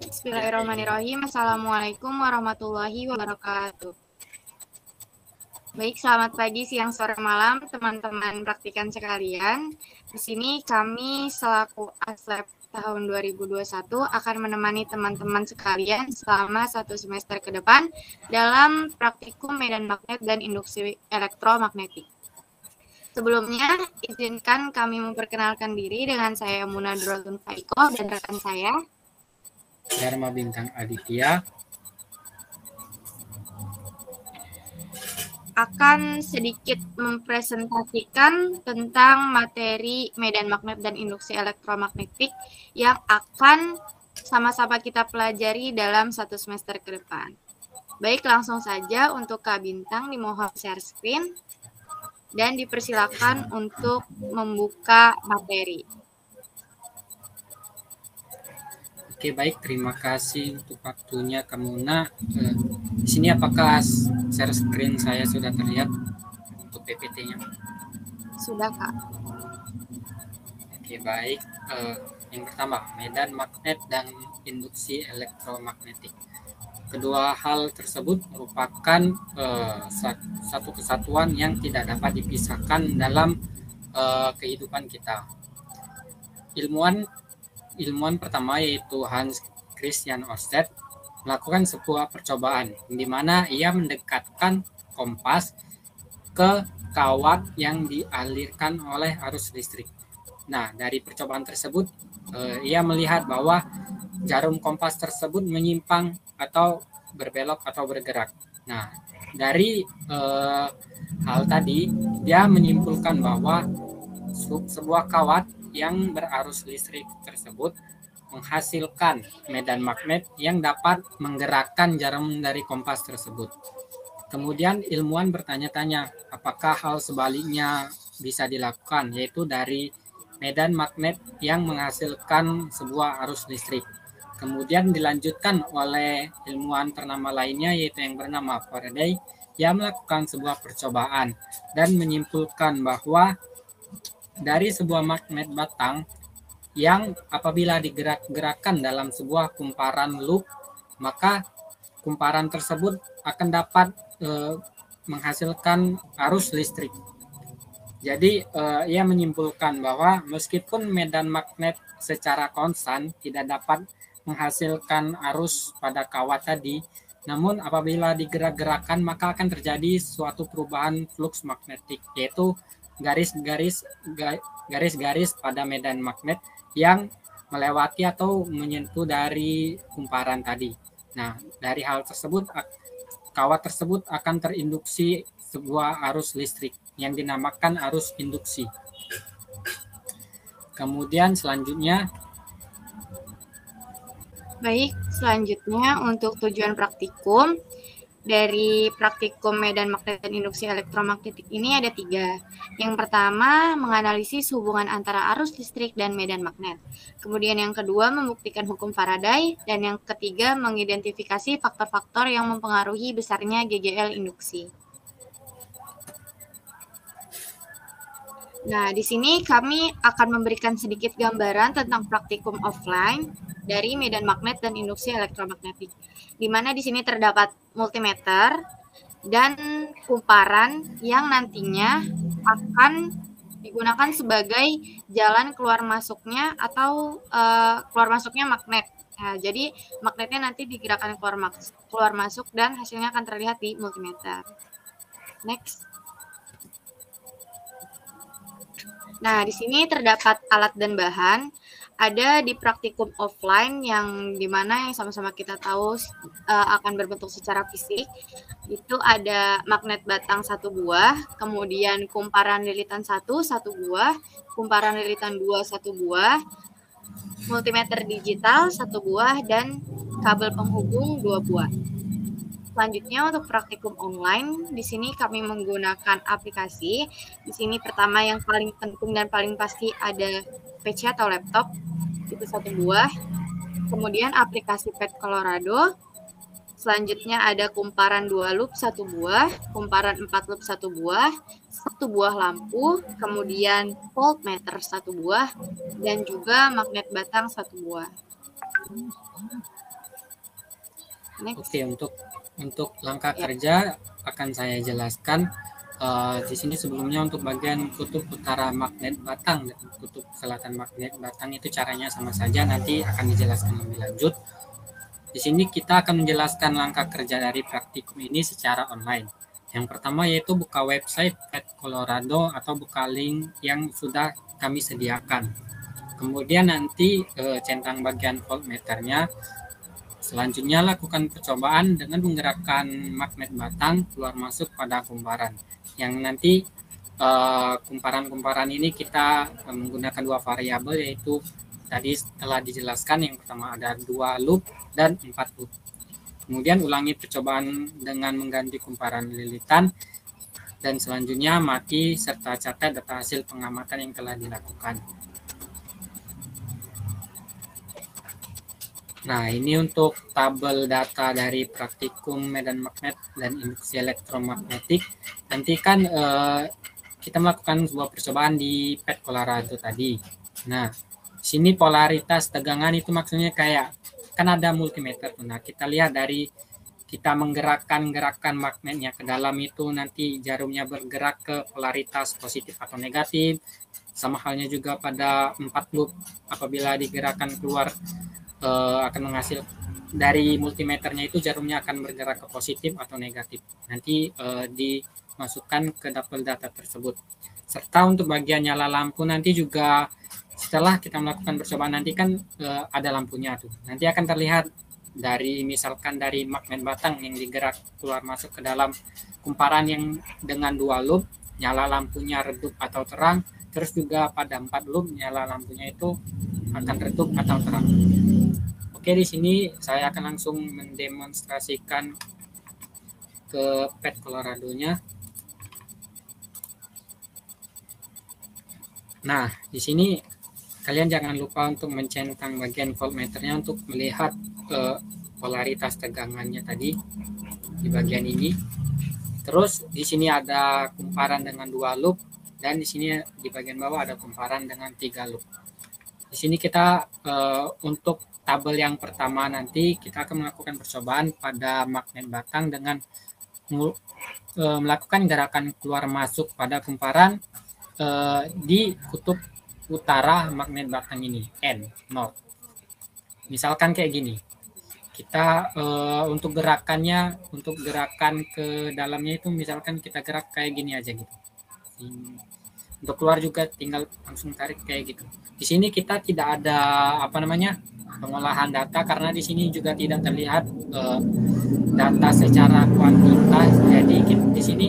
Bismillahirrahmanirrahim. Assalamualaikum warahmatullahi wabarakatuh. Baik, selamat pagi, siang, sore, malam, teman-teman praktikan sekalian. Di sini kami selaku ASLab tahun 2021 akan menemani teman-teman sekalian selama 1 semester ke depan dalam praktikum medan magnet dan induksi elektromagnetik. Sebelumnya, izinkan kami memperkenalkan diri dengan saya Muna Drotun Faiko dan rekan saya Dharma Bintang Aditya. Akan sedikit mempresentasikan tentang materi medan magnet dan induksi elektromagnetik yang akan sama-sama kita pelajari dalam 1 semester ke depan. Baik, langsung saja untuk Kak Bintang dimohon share screen dan dipersilakan untuk membuka materi. Oke, baik, terima kasih untuk waktunya Kak Muna. Di sini apakah share screen saya sudah terlihat untuk PPT-nya? Sudah, Kak. Oke, baik. Yang pertama, medan magnet dan induksi elektromagnetik. Kedua hal tersebut merupakan satu kesatuan yang tidak dapat dipisahkan dalam kehidupan kita. Ilmuwan pertama yaitu Hans Christian Ørsted melakukan sebuah percobaan di mana ia mendekatkan kompas ke kawat yang dialirkan oleh arus listrik. Nah, dari percobaan tersebut ia melihat bahwa jarum kompas tersebut menyimpang atau berbelok atau bergerak. Nah, dari hal tadi dia menyimpulkan bahwa sebuah kawat yang berarus listrik tersebut menghasilkan medan magnet yang dapat menggerakkan jarum dari kompas tersebut. Kemudian ilmuwan bertanya-tanya apakah hal sebaliknya bisa dilakukan, yaitu dari medan magnet yang menghasilkan sebuah arus listrik. Kemudian dilanjutkan oleh ilmuwan ternama lainnya yaitu yang bernama Faraday yang melakukan sebuah percobaan dan menyimpulkan bahwa dari sebuah magnet batang yang apabila digerak-gerakkan dalam sebuah kumparan loop, maka kumparan tersebut akan dapat menghasilkan arus listrik. Jadi ia menyimpulkan bahwa meskipun medan magnet secara konstan tidak dapat menghasilkan arus pada kawat tadi, namun apabila digerak-gerakkan maka akan terjadi suatu perubahan flux magnetik, yaitu garis-garis pada medan magnet yang melewati atau menyentuh dari kumparan tadi. Nah, dari hal tersebut kawat tersebut akan terinduksi sebuah arus listrik yang dinamakan arus induksi. Kemudian selanjutnya, baik, selanjutnya untuk tujuan praktikum. Dari praktikum medan magnet dan induksi elektromagnetik ini ada 3. Yang pertama, menganalisis hubungan antara arus listrik dan medan magnet. Kemudian yang kedua, membuktikan hukum Faraday. Dan yang ketiga, mengidentifikasi faktor-faktor yang mempengaruhi besarnya GGL induksi. Nah, di sini kami akan memberikan sedikit gambaran tentang praktikum offline dari medan magnet dan induksi elektromagnetik, di mana di sini terdapat multimeter dan kumparan yang nantinya akan digunakan sebagai jalan keluar masuknya atau keluar masuknya magnet. Nah, jadi magnetnya nanti digerakkan keluar masuk dan hasilnya akan terlihat di multimeter. Next. Nah, di sini terdapat alat dan bahan. Ada di praktikum offline yang dimana yang sama-sama kita tahu akan berbentuk secara fisik. Itu ada magnet batang 1 buah, kemudian kumparan lilitan 1 buah, kumparan lilitan 2 1 buah, multimeter digital 1 buah, dan kabel penghubung 2 buah. Selanjutnya untuk praktikum online, di sini kami menggunakan aplikasi. Di sini pertama yang paling penting dan paling pasti ada PC atau laptop, itu 1 buah. Kemudian aplikasi Pet Colorado. Selanjutnya ada kumparan 2 loop 1 buah, kumparan 4 loop 1 buah, 1 buah lampu, kemudian voltmeter 1 buah, dan juga magnet batang 1 buah. Next. Oke, untuk langkah kerja akan saya jelaskan. Di sini sebelumnya untuk bagian kutub utara magnet batang dan kutub selatan magnet batang itu caranya sama saja, nanti akan dijelaskan lebih lanjut. Di sini kita akan menjelaskan langkah kerja dari praktikum ini secara online. Yang pertama yaitu buka website PET Colorado atau buka link yang sudah kami sediakan. Kemudian nanti centang bagian voltmeternya. Selanjutnya lakukan percobaan dengan menggerakkan magnet batang keluar masuk pada kumparan. Yang nanti kumparan-kumparan ini kita menggunakan dua variabel, yaitu tadi telah dijelaskan, yang pertama ada 2 loop dan 4 loop. Kemudian ulangi percobaan dengan mengganti kumparan lilitan, dan selanjutnya mati serta catat data hasil pengamatan yang telah dilakukan. Nah, ini untuk tabel data dari praktikum medan magnet dan induksi elektromagnetik. Nanti kan kita melakukan sebuah percobaan di PET Colorado tadi. Nah, sini polaritas tegangan itu maksudnya kayak kan ada multimeter. Nah, kita lihat dari kita menggerakkan magnetnya ke dalam itu, nanti jarumnya bergerak ke polaritas positif atau negatif. Sama halnya juga pada 4 loop, apabila digerakkan keluar akan menghasil dari multimeternya itu jarumnya akan bergerak ke positif atau negatif. Nanti dimasukkan ke tabel data tersebut. Serta untuk bagian nyala lampu nanti juga setelah kita melakukan percobaan nanti kan ada lampunya tuh. Nanti akan terlihat dari misalkan dari magnet batang yang digerak keluar masuk ke dalam kumparan yang dengan 2 loop, nyala lampunya redup atau terang. Terus juga pada 4 loop nyala lampunya itu akan redup atau terang. Oke, di sini saya akan langsung mendemonstrasikan ke PET Colorado-nya. Nah, di sini kalian jangan lupa untuk mencentang bagian voltmeternya untuk melihat polaritas tegangannya tadi di bagian ini. Terus di sini ada kumparan dengan 2 loop, dan di sini di bagian bawah ada kumparan dengan 3 loop. Di sini kita untuk tabel yang pertama nanti kita akan melakukan percobaan pada magnet batang dengan melakukan gerakan keluar masuk pada kumparan di kutub utara magnet batang ini, N, north. Misalkan kayak gini. Kita untuk gerakannya, untuk gerakan ke dalamnya itu misalkan kita gerak kayak gini aja gitu. Untuk keluar juga tinggal langsung tarik kayak gitu. Di sini kita tidak ada pengolahan data, karena di sini juga tidak terlihat data secara kuantitas. Jadi di sini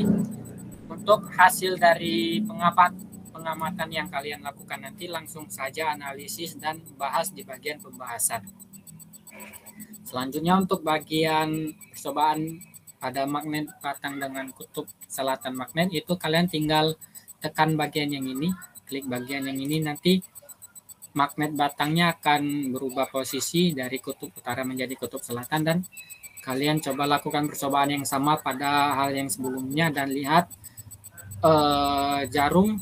untuk hasil dari pengamatan yang kalian lakukan nanti langsung saja analisis dan bahas di bagian pembahasan. Selanjutnya untuk bagian percobaan pada magnet batang dengan kutub selatan magnet itu kalian tinggal tekan bagian yang ini, klik bagian yang ini, nanti magnet batangnya akan berubah posisi dari kutub utara menjadi kutub selatan, dan kalian coba lakukan percobaan yang sama pada hal yang sebelumnya dan lihat jarum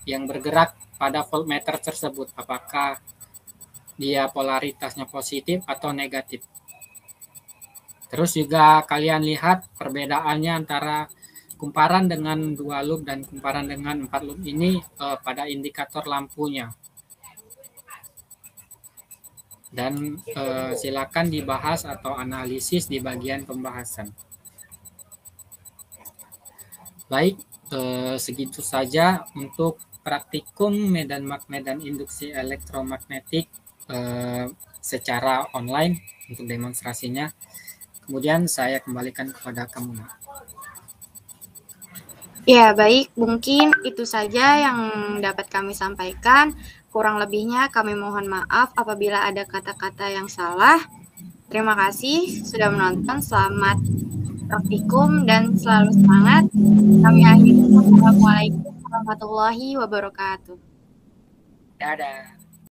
yang bergerak pada voltmeter tersebut apakah dia polaritasnya positif atau negatif. Terus juga kalian lihat perbedaannya antara kumparan dengan 2 loop dan kumparan dengan 4 loop ini pada indikator lampunya. Dan silakan dibahas atau analisis di bagian pembahasan. Baik, segitu saja untuk praktikum medan magnet dan induksi elektromagnetik secara online untuk demonstrasinya. Kemudian saya kembalikan kepada kamu. Ya, baik. Mungkin itu saja yang dapat kami sampaikan. Kurang lebihnya kami mohon maaf apabila ada kata-kata yang salah. Terima kasih sudah menonton. Selamat praktikum dan selalu semangat. Kami akhiri. Wassalamualaikum warahmatullahi wabarakatuh. Dadah.